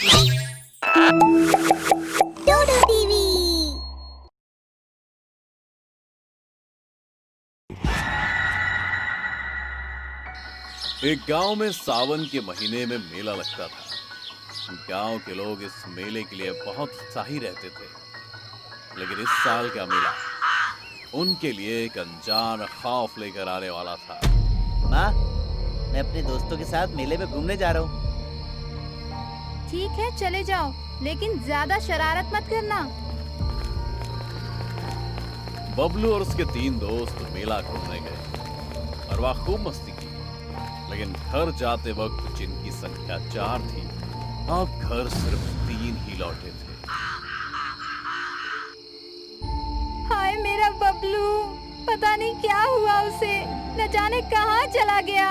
डोडो TV. एक गांव में सावन के महीने में मेला लगता था। गांव के लोग इस मेले के लिए बहुत उत्साही रहते थे, लेकिन इस साल का मेला उनके लिए एक अनजान खौफ लेकर आने वाला था। माँ, मैं अपने दोस्तों के साथ मेले में घूमने जा रहा हूँ। ठीक है, चले जाओ, लेकिन ज्यादा शरारत मत करना। बबलू और उसके 3 दोस्त मेला घूमने गए और वहाँ खूब मस्ती की, लेकिन घर जाते वक्त जिनकी संख्या 4 थी, अब घर सिर्फ 3 ही लौटे थे। हाय मेरा बबलू, पता नहीं क्या हुआ उसे, न जाने कहाँ चला गया।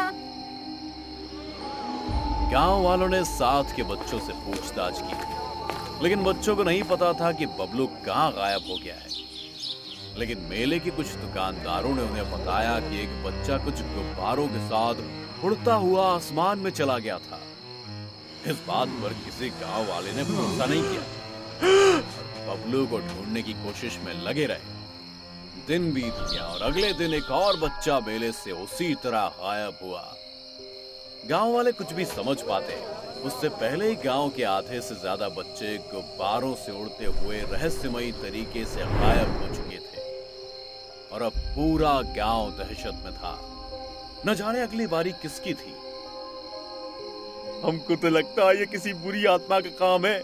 गांव वालों ने साथ के बच्चों से पूछताछ की, लेकिन बच्चों को नहीं पता था कि बबलू कहाँ गायब हो गया है। लेकिन मेले के कुछ दुकानदारों ने उन्हें बताया कि एक बच्चा कुछ गुब्बारों के साथ उड़ता हुआ आसमान में चला गया था। इस बात पर किसी गांव वाले ने भरोसा नहीं किया और बबलू को ढूंढने की कोशिश में लगे रहे। दिन बीत गया और अगले दिन एक और बच्चा मेले से उसी तरह गायब हुआ। गांव वाले कुछ भी समझ पाते उससे पहले ही गांव के आधे से ज्यादा बच्चे गुब्बारों से उड़ते हुए रहस्यमयी तरीके से गायब हो चुके थे और अब पूरा गांव दहशत में था। न जाने अगली बारी किसकी थी। हमको तो लगता है ये किसी बुरी आत्मा का काम है,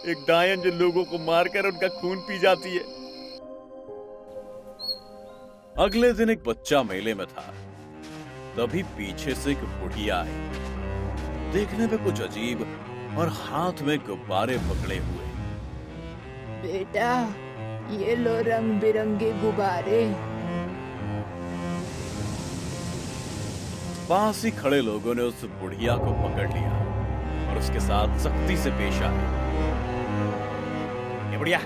एक डायन जो लोगों को मारकर उनका खून पी जाती है। अगले दिन एक बच्चा मेले में था, तभी पीछे से एक बुढ़िया आई, देखने में कुछ अजीब और हाथ में गुब्बारे पकड़े हुए। बेटा, ये लो रंग बिरंगे गुब्बारे। पास ही खड़े लोगों ने उस बुढ़िया को पकड़ लिया और उसके साथ सख्ती से पेश आए। ये बुढ़िया,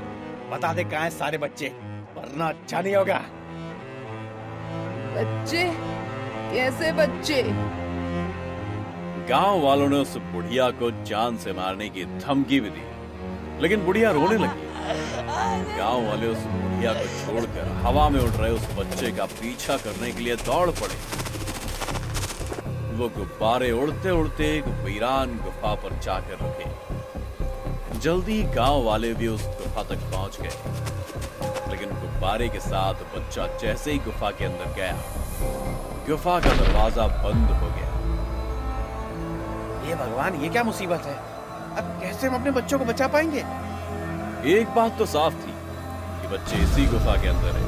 बता दे कहाँ हैं सारे बच्चे, वरना अच्छा नहीं होगा। बच्चे? कैसे बच्चे? गांव वालों ने उस बुढ़िया को जान से मारने की धमकी भी दी, लेकिन बुढ़िया रोने लगी। गांव वाले उस बुढ़िया को छोड़कर हवा में उड़ रहे उस बच्चे का पीछा करने के लिए दौड़ पड़े। वो गुब्बारे उड़ते उड़ते एक वीरान गुफा पर जाकर रुके। जल्दी गांव वाले भी उस गुफा तक पहुंच गए, लेकिन गुब्बारे के साथ बच्चा जैसे ही गुफा के अंदर गया, गुफा का दरवाजा बंद हो गया। ये भगवान, ये क्या मुसीबत है? अब कैसे हम अपने बच्चों को बचा पाएंगे? एक बात तो साफ थी कि बच्चे इसी गुफा के अंदर हैं,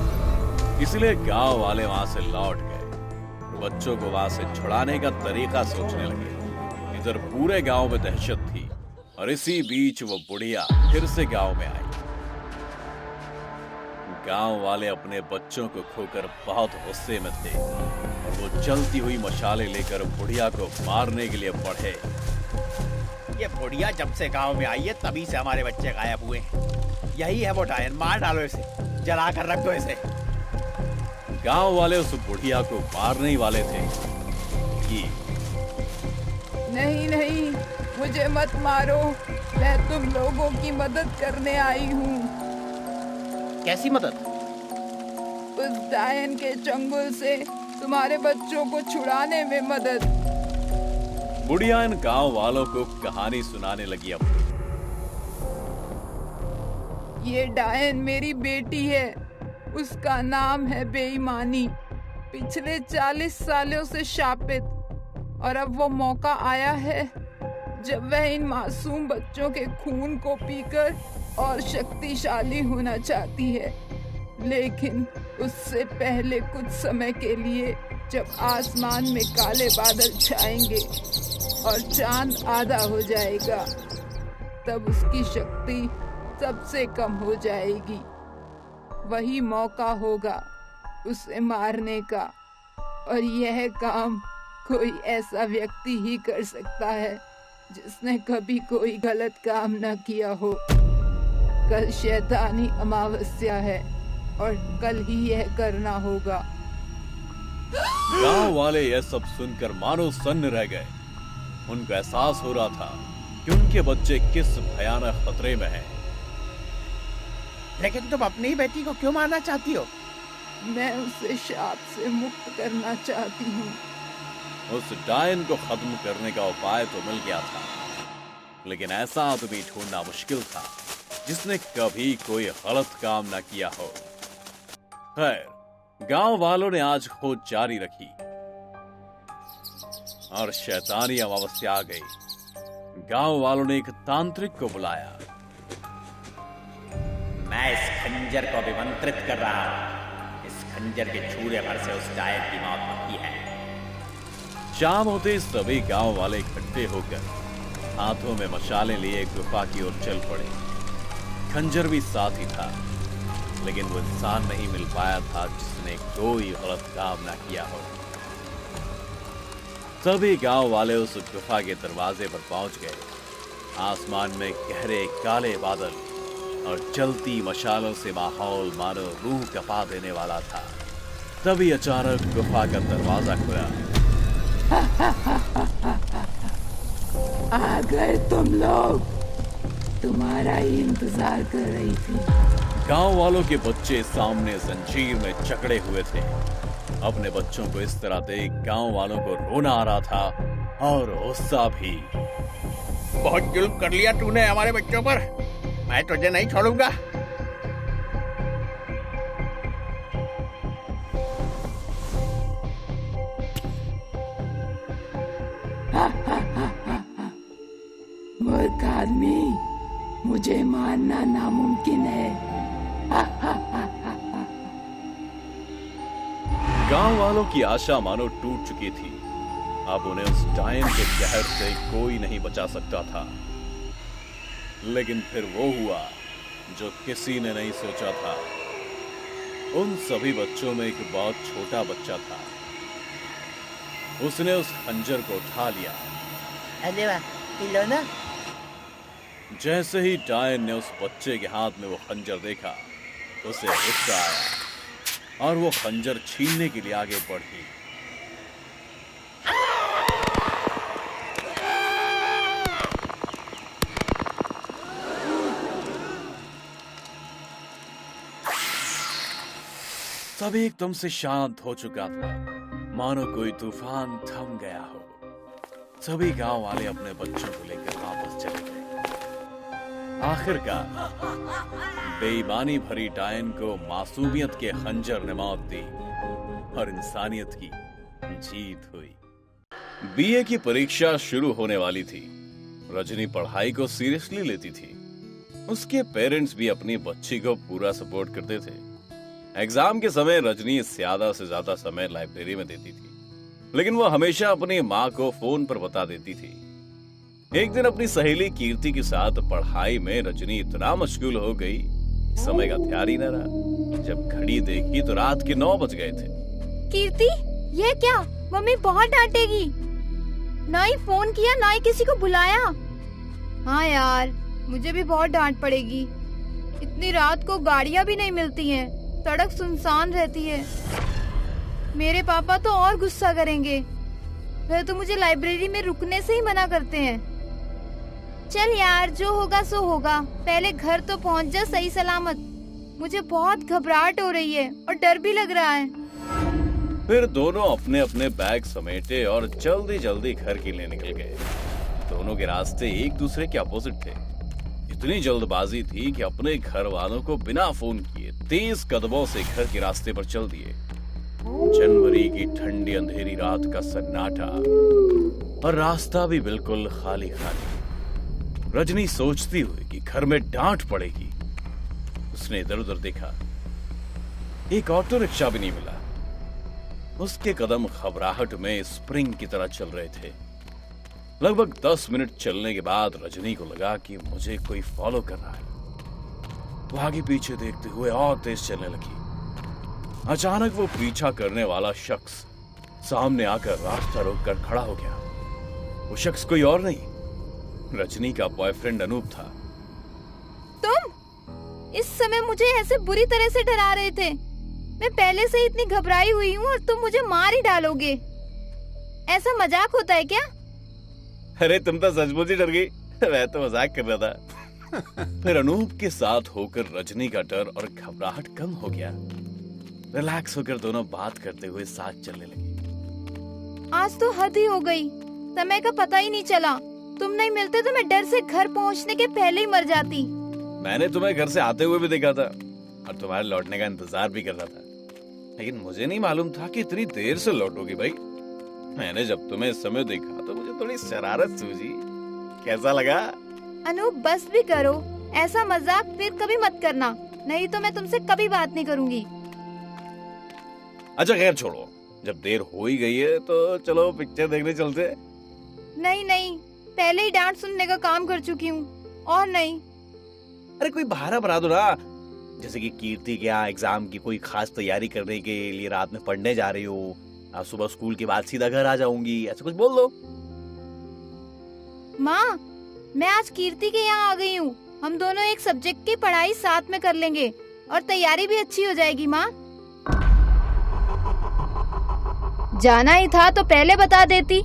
इसलिए गांव वाले वहां से लौट गए। बच्चों को वहां से छुड़ाने का तरीका सोचने लगे। इधर पूरे गांव में दहशत थी और इसी बीच वो बुढ़िया फिर से गांव में आई। गांव वाले अपने बच्चों को खोकर बहुत गुस्से में थे और वो जलती हुई मशालें लेकर बुढ़िया को मारने के लिए बढ़े। ये बुढ़िया जब से गांव में आई है तभी से हमारे बच्चे गायब हुए हैं। यही है वो डायन, मार डालो इसे, जला कर रख दो इसे। गांव वाले उस बुढ़िया को मारने ही वाले थे कि नहीं नहीं, मुझे मत मारो, मैं तुम लोगों की मदद करने आई हूँ। कैसी मदद? उस डायन के चंगुल से तुम्हारे बच्चों को छुड़ाने में मदद। बुढ़िया इन गांव वालों को कहानी सुनाने लगी। अब ये डायन मेरी बेटी है, उसका नाम है बेईमानी, पिछले 40 सालों से शापित, और अब वो मौका आया है जब वह इन मासूम बच्चों के खून को पीकर और शक्तिशाली होना चाहती है। लेकिन उससे पहले कुछ समय के लिए, जब आसमान में काले बादल छाएंगे और चांद आधा हो जाएगा, तब उसकी शक्ति सबसे कम हो जाएगी। वही मौका होगा उसे मारने का, और यह काम कोई ऐसा व्यक्ति ही कर सकता है जिसने कभी कोई गलत काम न किया हो। कल शैतानी अमावस्या है और कल ही यह करना होगा। गांव वाले यह सब सुनकर मानो सन्न रह गए। उनको एहसास हो रहा था कि उनके बच्चे किस भयानक खतरे में हैं। लेकिन तुम अपनी ही बेटी को क्यों मारना चाहती हो? मैं उसे शाप से मुक्त करना चाहती हूँ। उस डायन को खत्म करने का उपाय तो मिल गया था, लेकिन ऐसा आदमी ढूंढना मुश्किल था जिसने कभी कोई गलत काम ना किया हो। खैर, गांव वालों ने आज खोज जारी रखी और शैतानी अमावस्या आ गई। गांव वालों ने एक तांत्रिक को बुलाया। मैं इस खंजर को अभिमंत्रित कर रहा हूं। इस खंजर के छूने भर से उस डायन की मौत पक्की है। शाम होते ही सभी गांव वाले इकट्ठे होकर हाथों में मशालें लिए गुफा की ओर चल पड़े। खंजर भी साथ ही था, लेकिन वो इंसान नहीं मिल पाया था जिसने कोई गलत काम ना किया हो। सभी गांव वाले उस गुफा के दरवाजे पर पहुंच गए। आसमान में गहरे काले बादल और चलती मशालों से माहौल मानो रूह कपा देने वाला था। तभी अचानक गुफा का दरवाजा खुला। आ गए तुम लोग, तुम्हारा ही इंतजार कर रही थी। गांव वालों के बच्चे सामने जंजीर में जकड़े हुए थे। अपने बच्चों को इस तरह देख गांव वालों को रोना आ रहा था और गुस्सा भी। बहुत जुल्म कर लिया तूने हमारे बच्चों पर। मैं तुझे नहीं छोड़ूंगा। मूर्ख आदमी, मुझे मारना नामुमकिन है। गांव वालों की आशा मानो टूट चुकी थी। अब उन्हें उस डायन के कहर से कोई नहीं बचा सकता था। लेकिन फिर वो हुआ जो किसी ने नहीं सोचा था। उन सभी बच्चों में एक बहुत छोटा बच्चा था। उसने उस खंजर को उठा लिया। अरे वाह, खिलौना। जैसे ही डायन ने उस बच्चे के हाथ में वो खंजर देखा, उसे गुस्सा आया और वो खंजर छीनने के लिए आगे बढ़ी। सब एकदम से शांत हो चुका था, मानो कोई तूफान थम गया हो। सभी गांव वाले अपने बच्चों को लेकर वापस चले गए। आखिरकार बेईमानी भरी डायन को मासूमियत के खंजर ने मौत दी और इंसानियत की जीत हुई। बीए की परीक्षा शुरू होने वाली थी। रजनी पढ़ाई को सीरियसली लेती थी। उसके पेरेंट्स भी अपनी बच्ची को पूरा सपोर्ट करते थे। एग्जाम के समय रजनी ज्यादा से ज्यादा समय लाइब्रेरी में देती थी, लेकिन वो हमेशा अपनी माँ को फोन पर बता देती थी। एक दिन अपनी सहेली कीर्ति के साथ पढ़ाई में रजनी इतना मशगूल हो गई कि समय का ध्यान ही न रहा। जब घड़ी देखी तो रात के 9 बज गए थे। कीर्ति, ये क्या? मम्मी बहुत डांटेगी। ना ही फोन किया, ना ही किसी को बुलाया। हाँ यार, मुझे भी बहुत डांट पड़ेगी। इतनी रात को गाड़ियाँ भी नहीं मिलती हैं, सड़क सुनसान रहती है। मेरे पापा तो और गुस्सा करेंगे। वह तो मुझे लाइब्रेरी में रुकने से ही मना करते हैं। चल यार, जो होगा सो होगा। पहले घर तो पहुंच जा सही सलामत। मुझे बहुत घबराहट हो रही है और डर भी लग रहा है। फिर दोनों अपने अपने बैग समेटे और जल्दी जल्दी घर के लिए निकल गए। दोनों के रास्ते एक दूसरे के अपोजिट थे। इतनी जल्दबाजी थी कि अपने घर वालों को बिना फोन किए तेज कदमों से घर के रास्ते पर चल दिए। जनवरी की ठंडी अंधेरी रात का सन्नाटा और रास्ता भी बिल्कुल खाली खाली। रजनी सोचती हुई कि घर में डांट पड़ेगी। उसने इधर उधर देखा, एक ऑटो रिक्शा भी नहीं मिला। उसके कदम घबराहट में स्प्रिंग की तरह चल रहे थे। लगभग 10 मिनट चलने के बाद रजनी को लगा कि मुझे कोई फॉलो कर रहा है। वो आगे पीछे देखते हुए और तेज चलने लगी। अचानक वो पीछा करने वाला शख्स सामने आकर रास्ता रोककर खड़ा हो गया। वो शख्स कोई और नहीं, रजनी का बॉयफ्रेंड अनूप था। तुम इस समय मुझे ऐसे बुरी तरह से डरा रहे थे। मैं पहले से ही इतनी घबराई हुई हूँ और तुम मुझे मार ही डालोगे। ऐसा मजाक होता है क्या? अरे तुम तो सचमुच ही डर गई। मैं तो मजाक कर रहा था। फिर अनूप के साथ होकर रजनी का डर और घबराहट कम हो गया। रिलैक्स होकर दोनों बात करते हुए साथ चलने लगे। आज तो हद ही हो गई, समय का पता ही नहीं चला। तुम नहीं मिलते तो मैं डर से घर पहुंचने के पहले ही मर जाती। मैंने तुम्हें घर से आते हुए भी देखा था और तुम्हारे लौटने का इंतजार भी कर रहा था, लेकिन मुझे नहीं मालूम था कि इतनी देर से लौटोगी भाई। मैंने जब तुम्हें इस समय देखा तो मुझे थोड़ी शरारत सूझी। कैसा लगा? अनूप बस भी करो, ऐसा मजाक फिर कभी मत करना, नहीं तो मैं तुमसे कभी बात नहीं करूंगी। अच्छा खैर छोड़ो, जब देर हो ही गई है तो चलो पिक्चर देखने चलते हैं। नहीं नहीं, पहले ही डांट सुनने का काम कर चुकी हूँ, और नहीं। अरे कोई बहाना बना दो ना, जैसे कि कीर्ति के यहाँ एग्जाम की कोई खास तैयारी करने के लिए रात में पढ़ने जा रही हो, आज सुबह स्कूल के बाद सीधा घर आ जाऊंगी, ऐसा कुछ बोल दो। माँ, मैं आज कीर्ति के यहाँ आ गई हूँ। हम दोनों एक सब्जेक्ट की पढ़ाई साथ में कर लेंगे और तैयारी भी अच्छी हो जाएगी। माँ, जाना ही था तो पहले बता देती।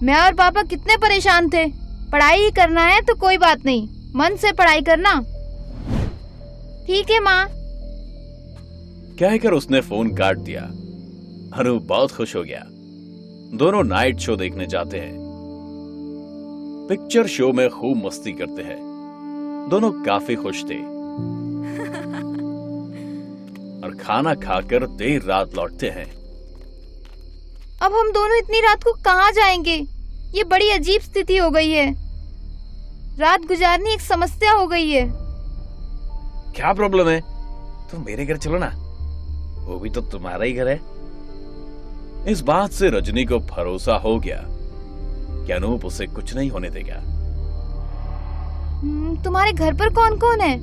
मैं और पापा कितने परेशान थे। पढ़ाई ही करना है तो कोई बात नहीं, मन से पढ़ाई करना। ठीक है माँ। कहकर उसने फोन काट दिया। अनूप बहुत खुश हो गया। दोनों नाइट शो देखने जाते हैं। पिक्चर शो में खूब मस्ती करते हैं। दोनों काफी खुश थे और खाना खाकर देर रात लौटते हैं। अब हम दोनों इतनी रात को कहाँ जाएंगे? ये बड़ी अजीब स्थिति हो गई है। रात गुजारनी एक समस्या हो गई है। क्या प्रॉब्लम है? तुम मेरे घर चलो ना, वो भी तो तुम्हारा ही घर है। इस बात से रजनी को भरोसा हो गया कि अनूप उसे कुछ नहीं होने देगा। तुम्हारे घर पर कौन कौन है?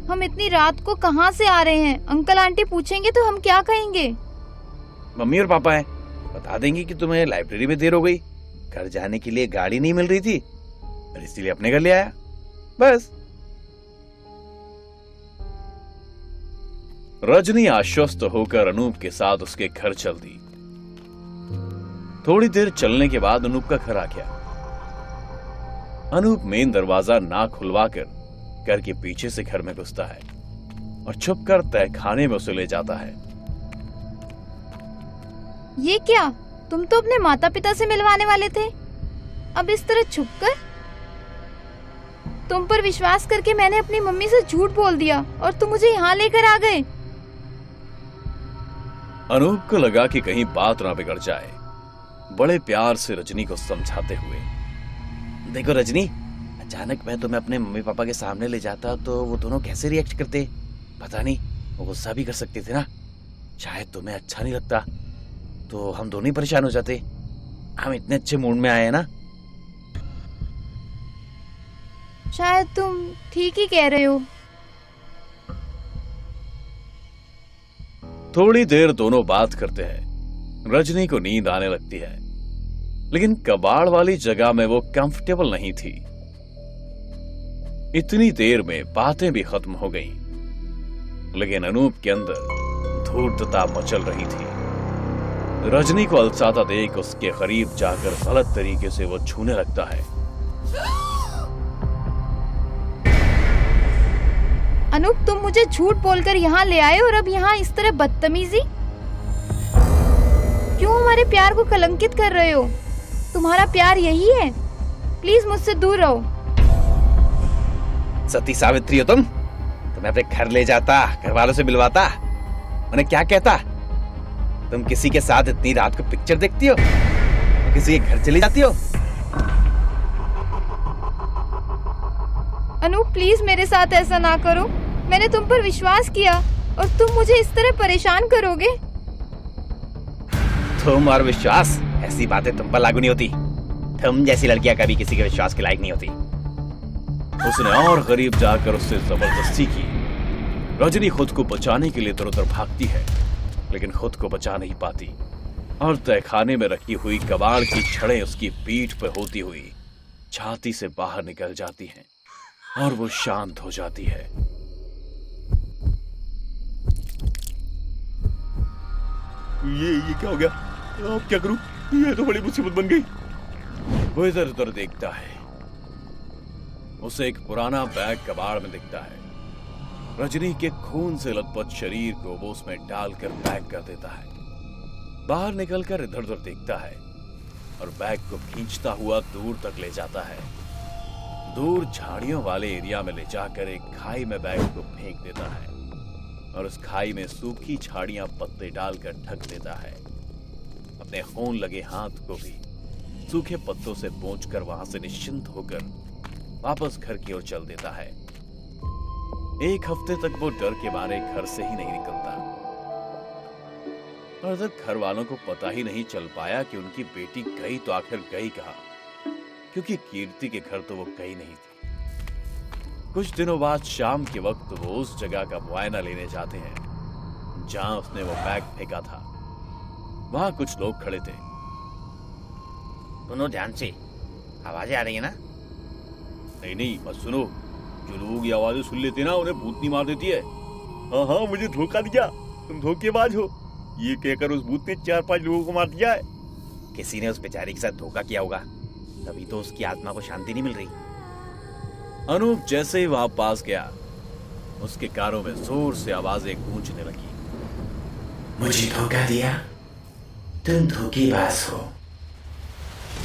हम इतनी रात को कहाँ से आ रहे हैं? अंकल आंटी पूछेंगे तो हम क्या कहेंगे? मम्मी और पापा हैं, बता देंगे कि तुम्हें लाइब्रेरी में देर हो गई, घर जाने के लिए गाड़ी नहीं मिल रही थी और इसीलिए अपने घर ले आया, बस। रजनी आश्वस्त होकर अनूप के साथ उसके घर चल दी। थोड़ी देर चलने के बाद अनूप का घर आ गया। अनूप मेन दरवाजा ना खुलवाकर घर के पीछे से घर में घुसता है और छुपकर तहखाने में उसे ले जाता है। ये क्या? तुम तो अपने माता पिता से मिलवाने वाले थे, अब इस तरह छुपकर? तुम पर विश्वास करके मैंने अपनी मम्मी से झूठ बोल दिया और तुम मुझे यहाँ लेकर आ गए। अनूप को लगा कि कहीं बात ना बिगड़ जाए। बड़े प्यार से रजनी को समझाते हुए, देखो रजनी, अचानक मैं तुम्हें अपने मम्मी पापा के सामने ले जाता तो वो दोनों कैसे रिएक्ट करते, पता नहीं, वो गुस्सा भी कर सकते थे ना। शायद तुम्हें अच्छा नहीं लगता तो हम दोनों ही परेशान हो जाते। हम इतने अच्छे मूड में आए हैं ना। शायद तुम ठीक ही कह रहे हो। थोड़ी देर दोनों बात करते हैं। रजनी को नींद आने लगती है, लेकिन कबाड़ वाली जगह में वो कंफर्टेबल नहीं थी। इतनी देर में बातें भी खत्म हो गईं, लेकिन अनूप के अंदर धूर्तता मचल रही थी। रजनी को अलसाता देख उसके करीब जाकर गलत तरीके से वो छूने लगता है। अनूप, तुम मुझे झूठ बोलकर यहाँ ले आए और अब यहाँ इस तरह बदतमीजी? क्यों हमारे प्यार को कलंकित कर रहे हो? तुम्हारा प्यार यही है? प्लीज मुझसे दूर रहो। सती सावित्री हो तुम? तुम्हें अपने घर ले जाता, घर वालों से मिलवाता, उन्हें क्या कहता? तुम किसी के साथ इतनी रात को पिक्चर देखती हो, किसी के घर चली जाती हो। अनूप प्लीज मेरे साथ ऐसा ना करो। मैंने तुम पर विश्वास किया और तुम मुझे इस तरह परेशान करोगे? तुम और विश्वास, ऐसी बातें तुम पर लागू नहीं होती। तुम जैसी लड़कियां कभी किसी के विश्वास के लायक नहीं होती। उसने और करीब जाकर उससे जबरदस्ती की। रजनी खुद को बचाने के लिए इधर-उधर भागती है, लेकिन खुद को बचा नहीं पाती और तहखाने में रखी हुई कबाड़ की छड़ें उसकी पीठ पर होती हुई छाती से बाहर निकल जाती हैं और वो शांत हो जाती है। ये क्या हो गया? अब क्या करूं? ये तो बड़ी मुसीबत बन गई। वो इधर उधर देखता है। उसे एक पुराना बैग कबाड़ में दिखता है। रजनी के खून से लथपथ शरीर को वो उसमें डालकर पैक कर देता है। बाहर निकलकर इधर उधर देखता है और बैग को खींचता हुआ दूर तक ले जाता है। दूर झाड़ियों वाले एरिया में ले जाकर एक खाई में बैग को फेंक देता है और उस खाई में सूखी झाड़ियां पत्ते डालकर ढक देता है। अपने खून लगे हाथ को भी सूखे पत्तों से पोंछकर वहां से निश्चिंत होकर वापस घर की ओर चल देता है। एक हफ्ते तक वो डर के मारे घर से ही नहीं निकलता और तक घर वालों को पता ही नहीं चल पाया कि उनकी बेटी गई तो आखिर गई कहां, क्योंकि कीर्ति के घर तो वो गई नहीं थी। कुछ दिनों बाद शाम के वक्त वो उस जगह का मुआयना लेने जाते हैं जहां उसने वो बैग फेंका था। वहां कुछ लोग खड़े थे। सुनो ध्यान से, आवाजें आ रही है ना? नहीं मत सुनो। जो लोग ये आवाजें सुन लेते ना उन्हें भूतनी मार देती है। हाँ मुझे धोखा दिया, तुम धोखेबाज हो, ये कहकर उस भूत ने 4-5 लोगों को मार दिया है। किसी ने उस बेचारी के साथ धोखा किया होगा, तभी तो उसकी आत्मा को शांति नहीं मिल रही। अनूप जैसे ही वहां पास गया उसके कानों में जोर से आवाजें गूंजने लगी। मुझे धोखा दिया, तुम धोखेबाज हो।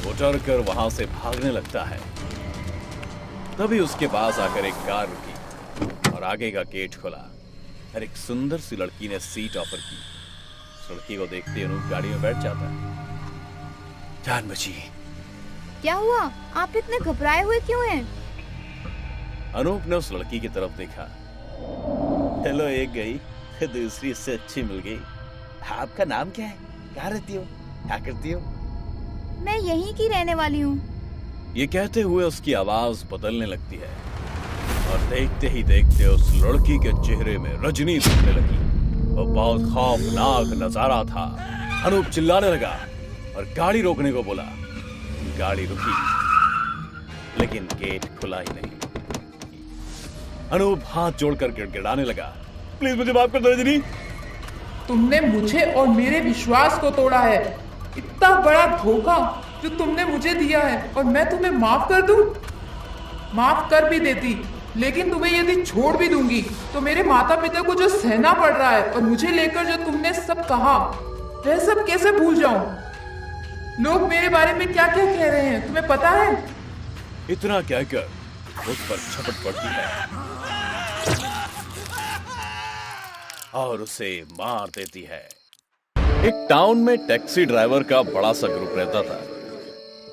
वो डर कर वहां से भागने लगता है। तभी उसके पास आकर एक कार रुकी और आगे का गेट खोला और एक सुंदर सी लड़की ने सीट ऑफर की। उस लड़की को देखते अनूप गाड़ी में बैठ जाता है। जान बची। क्या हुआ? आप इतने घबराए हुए क्यों हैं? अनूप ने उस लड़की की तरफ देखा। चलो एक गई दूसरी इससे अच्छी मिल गई। आपका नाम क्या है? कहाँ रहती हो? क्या करती हो? मैं यहीं की रहने वाली हूँ। ये कहते हुए उसकी आवाज बदलने लगती है और देखते ही देखते उस लड़की के चेहरे में रजनी दिखने लगी। वो बहुत खौफनाक नजारा था। अनूप चिल्लाने लगा और गाड़ी रोकने को बोला। गाड़ी रुकी लेकिन गेट खुला ही नहीं। अनूप हाथ जोड़कर गिड़गिड़ाने लगा, प्लीज मुझे माफ कर दो रजनी। तुमने मुझे और मेरे विश्वास को तोड़ा है। इतना बड़ा धोखा जो तुमने मुझे दिया है और मैं तुम्हें माफ कर दूं? माफ कर भी देती, लेकिन तुम्हें यदि छोड़ भी दूंगी तो मेरे माता पिता को जो सहना पड़ रहा है और मुझे लेकर जो तुमने सब कहा, वह सब कैसे भूल जाऊं? लोग मेरे बारे में क्या क्या कह रहे हैं तुम्हें पता है? इतना कहकर उस पर झपट पड़ती है और उसे मार देती है। एक टाउन में टैक्सी ड्राइवर का बड़ा सा ग्रुप रहता था।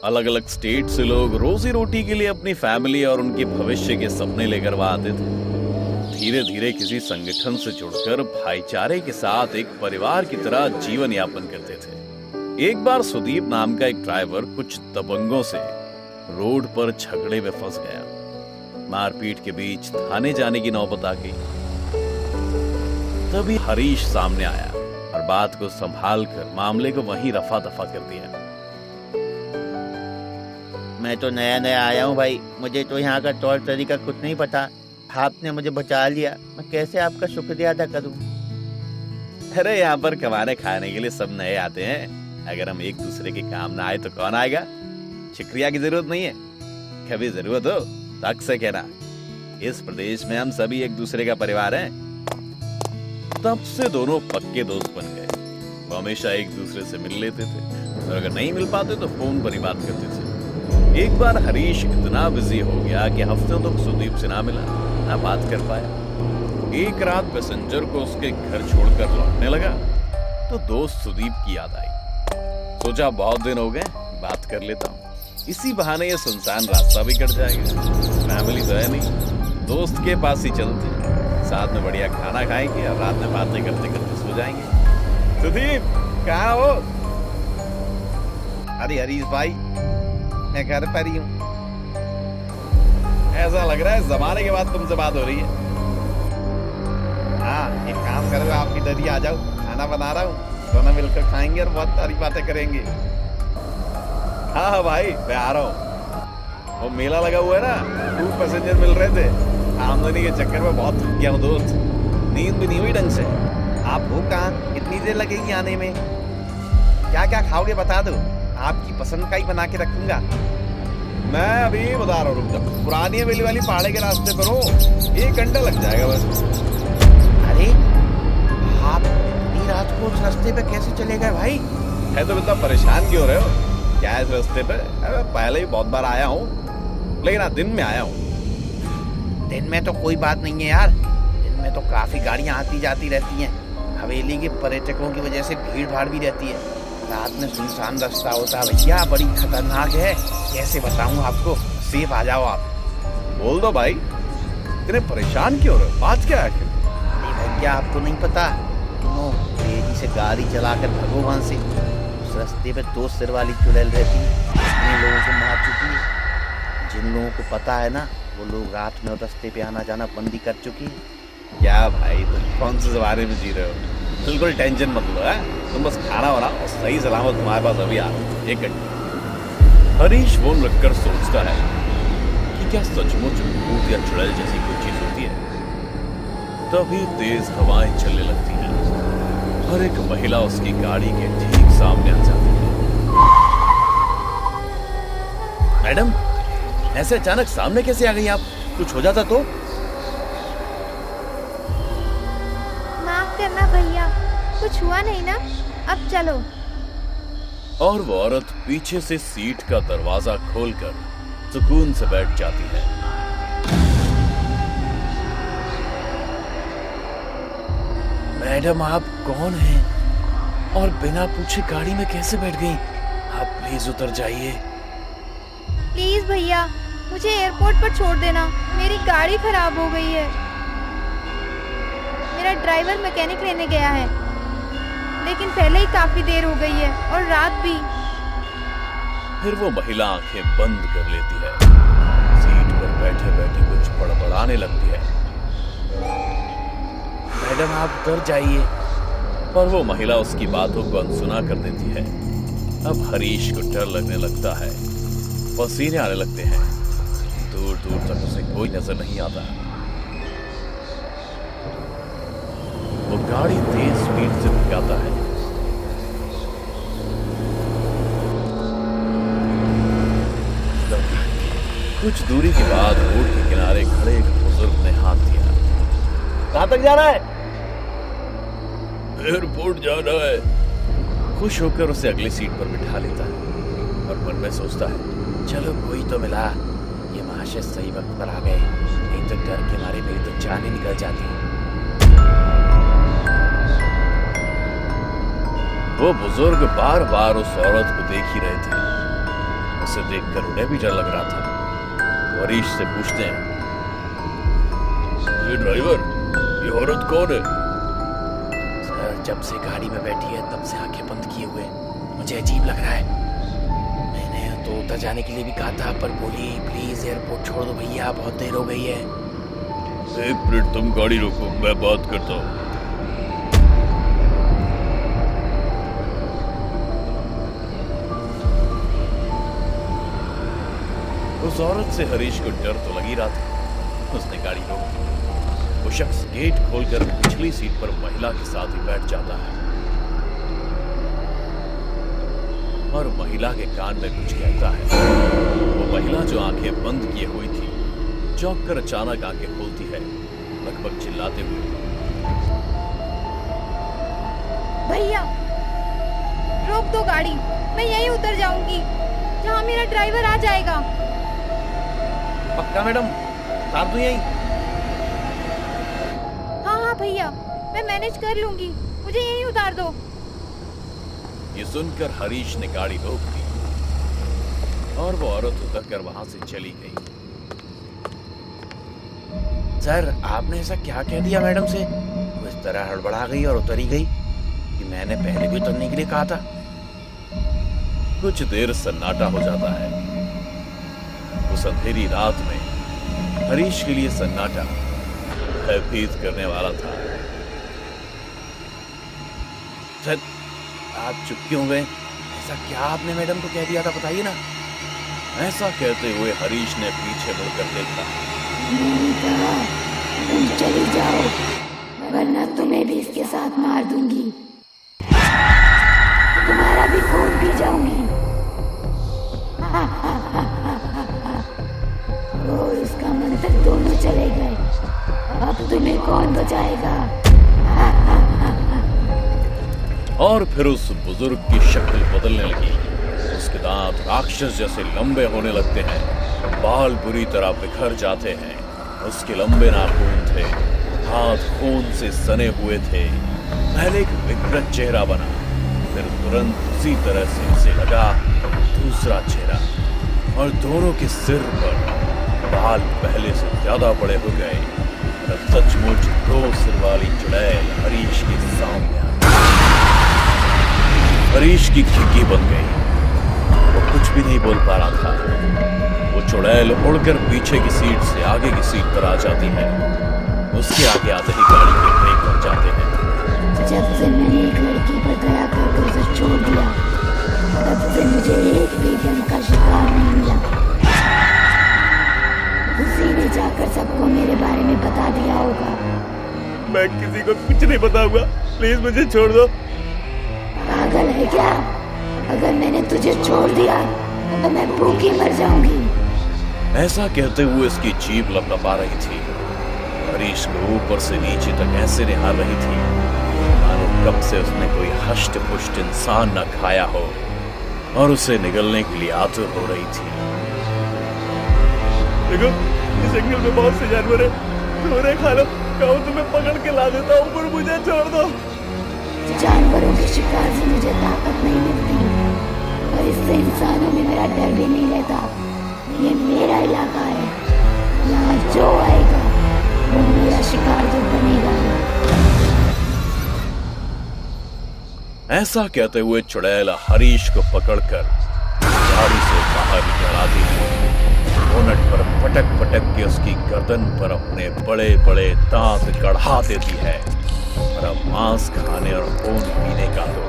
अलग अलग स्टेट से लोग रोजी रोटी के लिए अपनी फैमिली और उनके भविष्य के सपने लेकर वहां आते थे। धीरे धीरे किसी संगठन से जुड़कर भाईचारे के साथ एक परिवार की तरह जीवन यापन करते थे। एक बार सुदीप नाम का एक ड्राइवर कुछ दबंगों से रोड पर झगड़े में फंस गया। मारपीट के बीच थाने जाने की नौबत आ गई। तभी हरीश सामने आया और बात को संभाल कर मामले को वहीं रफा दफा कर दिया। मैं तो नया नया आया हूँ भाई, मुझे तो यहाँ का तौर तरीका कुछ नहीं पता। आपने मुझे बचा लिया, मैं कैसे आपका शुक्रिया अदा करूँ? अरे यहाँ पर कमाने खाने के लिए सब नए आते हैं। अगर हम एक दूसरे के काम ना आए तो कौन आएगा? शुक्रिया की जरूरत नहीं है। कभी जरूरत हो तो अक्सर कहना। इस प्रदेश में हम सभी एक दूसरे का परिवार हैं। तब से दोनों पक्के दोस्त बन गए। वो हमेशा एक दूसरे से मिल लेते थे और अगर नहीं मिल पाते तो फोन पर ही बात करते थे। एक बार हरीश इतना बिजी हो गया कि हफ्तों तक सुदीप से ना मिला, ना बात कर पाया। एक रात पैसेंजर को उसके घर छोड़कर लौटने लगा तो दोस्त सुदीप की याद आई। सोचा बहुत दिन हो गए, बात कर लेता हूँ। इसी बहाने ये सुनसान रास्ता भी कट जाएगा। फैमिली तो है नहीं, दोस्त के पास ही चलते हैं, साथ में बढ़िया खाना खाएंगे और रात में बातें करते करते सो जाएंगे। सुदीप कहाँ हो? अरे हरीश भाई, मैं घर पर ही हूँ। ऐसा लग रहा है जमाने के बाद तुमसे बात हो रही है। हाँ, एक काम करो, आपकी डरी आ जाओ, खाना बना रहा हूँ, दोनों मिलकर खाएंगे और बहुत सारी बातें करेंगे। हाँ हाँ भाई, मैं आ रहा हूँ। वो मेला लगा हुआ है ना, खूब पैसेंजर मिल रहे थे। आमदनी के चक्कर में बहुत थक गया हूँ दोस्त, नींद भी नहीं हुई ढंग से। आप हो कहाँ? इतनी देर लगेगी आने में? क्या क्या खाओगे बता दो, आपकी पसंद का ही बना के रखूंगा। मैं अभी बता रहा हूँ, रुक जा। पुरानी हवेली वाली पहाड़े के रास्ते पर हूँ, 1 घंटा लग जाएगा बस। अरे आप इतनी रात को उस रास्ते पे कैसे चले गए भाई? है तो इतना परेशान क्यों रहे हो? क्या है इस रास्ते पे? अरे पहले ही बहुत बार आया हूँ, लेकिन आज दिन में आया हूँ। दिन में तो कोई बात नहीं है यार, दिन में तो काफी गाड़ियां आती जाती रहती हैं। हवेली के पर्यटकों की वजह से भीड़ भाड़ भी रहती है। रात में सुनसान रास्ता होता है भैया, बड़ी खतरनाक है। कैसे बताऊं आपको? सेफ आ जाओ आप। बोल दो भाई, इतने परेशान क्यों रहे हो? बात क्या है आखिर? भैया आपको नहीं पता, दोनों तेजी से गाड़ी चलाकर भगो वहां से। उस रास्ते पे 2 सिर वाली चुड़ैल रहती है, इतने लोगों को मार चुकी है। जिन लोगों को पता है ना, वो लोग रात में रास्ते पे आना जाना बंदी कर चुकी है। क्या भाई, तुम कौन से जमाने में जी रहे हो? बिल्कुल टेंशन मत लो है, तुम बस खाना बनाओ और सही सलामत तुम्हारे पास अभी आ रहा हूं, 1 घंटे। हरीश फोन रखकर सोचता है कि क्या सचमुच भूत या चुड़ैल जैसी कोई चीज होती है। तभी तेज हवाएं चलने लगती हैं और एक महिला उसकी गाड़ी के ठीक सामने आ जाती है। मैडम, ऐसे अचानक सामने कैसे आ गई आप? कुछ हो जाता तो? माफ करना भैया, कुछ हुआ नहीं ना, अब चलो। और वो औरत पीछे से सीट का दरवाजा खोलकर सुकून से बैठ जाती है। मैडम, आप कौन हैं और बिना पूछे गाड़ी में कैसे बैठ गई? आप प्लीज उतर जाइए। प्लीज भैया, मुझे एयरपोर्ट पर छोड़ देना, मेरी गाड़ी खराब हो गई है। मेरा ड्राइवर मैकेनिक लेने गया है, लेकिन पहले ही काफी देर हो गई है और रात भी। फिर वो महिला आंखें बंद कर लेती है, सीट पर बैठे बैठे कुछ बड़बड़ाने लगती है। मैडम, आप डर जाइए। पर वो महिला उसकी बातों को अनसुना कर देती है। अब हरीश को डर लगने लगता है, पसीने आने लगते हैं। दूर दूर तक उसे कोई नजर नहीं आता। वो गाड़ी तेज स्पीड से भगाता है। कुछ दूरी के बाद रोड के किनारे खड़े एक बुजुर्ग ने हाथ दिया। कहां तक जा रहा है? एयरपोर्ट जाना है। खुश होकर उसे अगली सीट पर बिठा लेता है और मन में सोचता है, चलो कोई तो मिला, ये महाशय सही वक्त पर आ गए, नहीं तो डर के मारे मेरी तो जान ही निकल जाती। वो बुजुर्ग बार बार उस औरत को देख ही रहे थे। उसे देखकर उन्हें भी डर लग रहा था। हरीश से पूछते हैं, ये ड्राइवर, ये औरत कौन है? सर, जब से गाड़ी में बैठी है तब से आंखें बंद किए हुए, मुझे अजीब लग रहा है। मैंने तो उतर जाने के लिए भी कहा था, पर बोली प्लीज एयरपोर्ट छोड़ दो भैया, बहुत देर हो गई है। 1 मिनट तुम गाड़ी रोको, मैं बात करता हूँ। उस औरत से हरीश को डर तो लग ही रहा था। उसने गाड़ी रोक दी। वो शख्स गेट खोलकर पिछली सीट पर महिला के साथ ही बैठ जाता है और महिला के कान में कुछ कहता है। वो महिला जो आंखें बंद किए हुई थी, चौंक कर अचानक आंखें खोलती है, लगभग चिल्लाते हुए, भैया रोक दो गाड़ी, मैं यहीं उतर जाऊंगी जहाँ मेरा ड्राइवर आ जाएगा। पक्का मैडम, उतार दूं यहीं? हाँ हाँ भैया, मैं मैनेज कर लूंगी, मुझे यहीं उतार दो। ये सुनकर हरीश ने गाड़ी रोक दी और वो औरत उतरकर वहां से चली गई। सर, आपने ऐसा क्या कह दिया मैडम से? वो इस तरह हड़बड़ा गई और उतर ही गई कि मैंने पहले भी उतरने के लिए कहा था। कुछ देर सन्नाटा हो जाता है। उस अंधेरी रात में हरीश के लिए सन्नाटा भयभीत करने वाला था। सर, आप चुप क्यों गए? ऐसा क्या आपने मैडम को कह दिया था, बताइए ना। ऐसा कहते हुए हरीश ने पीछे मुड़कर देखा। तुम चली जाओ, वरना तुम्हें भी इसके साथ मार दूंगी, तुम्हारा भी खून पी जाऊंगी। और उसका मंत्र दोनों चले गए। अब तुम्हें कौन बचाएगा? और फिर उस बुजुर्ग की शक्ल बदलने लगी। उसके दांत राक्षस जैसे लंबे होने लगते हैं, बाल बुरी तरह बिखर जाते हैं। उसके लंबे नाखून थे, हाथ खून से सने हुए थे। पहले एक विकृत चेहरा बना, फिर तुरंत उसी तरह से उसे लगा दूसरा चेहरा, और दोनों के सिर पर बाल पहले से ज्यादा बड़े हो गए। अब सचमुच 2 सिर वाली चुड़ैल हरीश के सामने आ गई। हरीश की खिड़की बन गई। वो कुछ भी नहीं बोल पा रहा था। वो चुड़ैल उड़कर पीछे की सीट से आगे की सीट पर आ जाती है। उसके आगे आते ही गाड़ी के ब्रेक लग जाते हैं। जब से मैंने एक लड़की पर दया करके उसे छोड़ दिया, तब से मुझे एक भी ढंग का शिकार नहीं मिला। उसी ने जाकर सबको मेरे बारे में बता दिया होगा। मैं किसी को कुछ नहीं बताऊंगा, प्लीज मुझे छोड़ दो। पागल है क्या? अगर मैंने तुझे छोड़ दिया तो मैं भूखी मर जाऊंगी। ऐसा कहते हुए उसकी जीभ लपलपा रही थी। हरीश को ऊपर से नीचे तक ऐसे निहार रही थी मानो कब से उसने कोई हष्ट पुष्ट इंसान न खाया हो और उसे निगलने के लिए आतुर हो रही थी। देखो, इस जंगल में बहुत से जानवर हैं, तुम उन्हें खा लो, कहो तुम्हें पकड़ के ला देता हूँ, पर मुझे छोड़ दो। जानवरों के शिकार से मुझे ताकत नहीं मिलती और इससे इंसानों में मेरा डर भी नहीं रहता। ये मेरा इलाका है, यहाँ जो आएगा वो मेरा शिकार तो बनेगा। ऐसा कहते हुए चुड़ैल हरीश को पकड़कर गाड़ी से बाहर निकल आती है। बोनट पर पटक पटक के उसकी गर्दन पर अपने बड़े बड़े दांत गढ़ा देती है। और अब मांस खाने और खून पीने का तो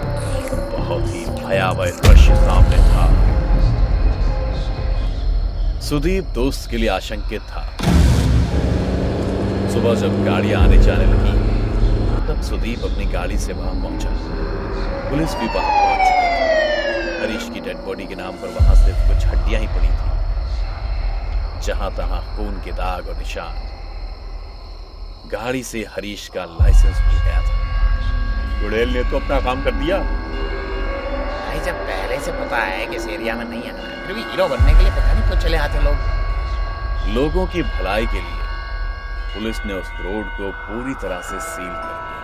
बहुत ही भयावह दृश्य सामने था। सुदीप दोस्त के लिए आशंकित था। सुबह जब गाड़ियां आने जाने लगी, तब सुदीप अपनी गाड़ी से वहां पहुंचा। पुलिस भी वहां पहुंच चुकी थी। हरीश की डेड बॉडी के नाम पर वहां सिर्फ कुछ हड्डियां ही पड़ी थी, जहां तहां खून के दाग और निशान। गाड़ी से हरीश का लाइसेंस मिल गया था। चुड़ैल ने तो अपना काम कर दिया। भाई जब पहले से पता है कि इस एरिया में नहीं आना है, फिर भी हीरो बनने के लिए पता नहीं क्यों चले आते लोग। लोगों की भलाई के लिए पुलिस ने उस रोड को पूरी तरह से सील कर दिया।